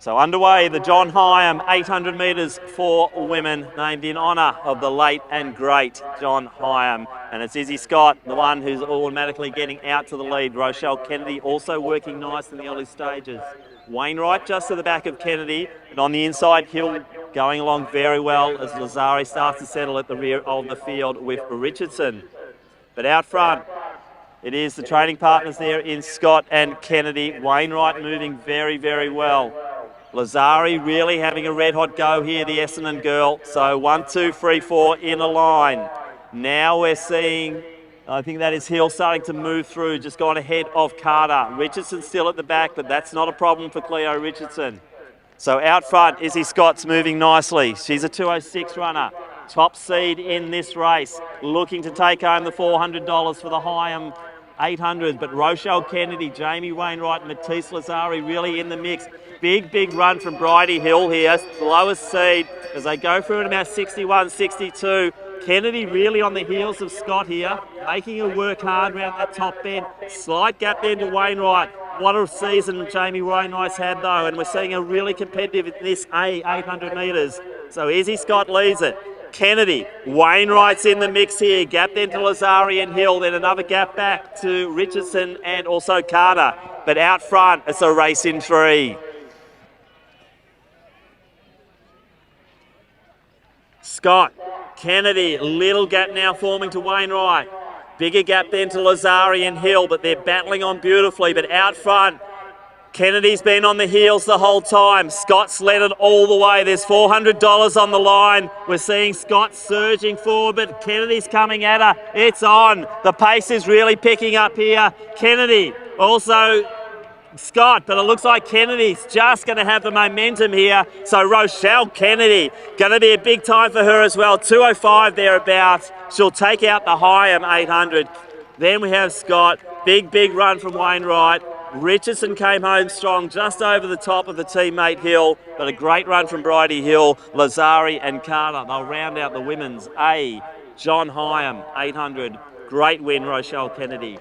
So underway, the John Hyam 800 metres for women, named in honour of the late and great John Hyam. And it's Izzy Scott, the one who's automatically getting out to the lead. Rochelle Kennedy also working nice in the early stages. Wainwright just to the back of Kennedy, and on the inside, Hill going along very well as Lazari starts to settle at the rear of the field with Richardson. But out front, it is the training partners there in Scott and Kennedy. Wainwright moving very, very well. Lazari really having a red-hot go here, the Essendon girl. So 1, 2, 3, 4 in a line. Now we're seeing, I think that is Hill starting to move through, just gone ahead of Carter. Richardson still at the back, but that's not a problem for Cleo Richardson. So out front, Izzy Scott's moving nicely. She's a 2:06 runner. Top seed in this race, looking to take home the $400 for the Hyam 800, but Rochelle Kennedy, Jamie Wainwright, Matisse Lazari really in the mix. Big run from Bridie Hill here, the lowest seed as they go through at about 61, 62. Kennedy really on the heels of Scott here, making her work hard around that top bend. Slight gap there to Wainwright. What a season Jamie Wainwright's had though, and we're seeing a really competitive in this 800 metres. So Izzy Scott leads it. Kennedy, Wainwright's in the mix here. Gap then to Lazari and Hill, then another gap back to Richardson and also Carter. But out front, it's a race in 3. Scott, Kennedy, little gap now forming to Wainwright. Bigger gap then to Lazari and Hill, but they're battling on beautifully. But out front, Kennedy's been on the heels the whole time. Scott's led it all the way. There's $400 on the line. We're seeing Scott surging forward, but Kennedy's coming at her. It's on. The pace is really picking up here. Kennedy, also Scott, but it looks like Kennedy's just going to have the momentum here. So Rochelle Kennedy, going to be a big time for her as well. 2:05 thereabouts. She'll take out the Hyam 800. Then we have Scott. Big run from Wainwright. Richardson came home strong just over the top of the teammate Hill, but a great run from Bridie Hill, Lazari and Carter. They'll round out the women's John Hyam 800. Great win, Rochelle Kennedy.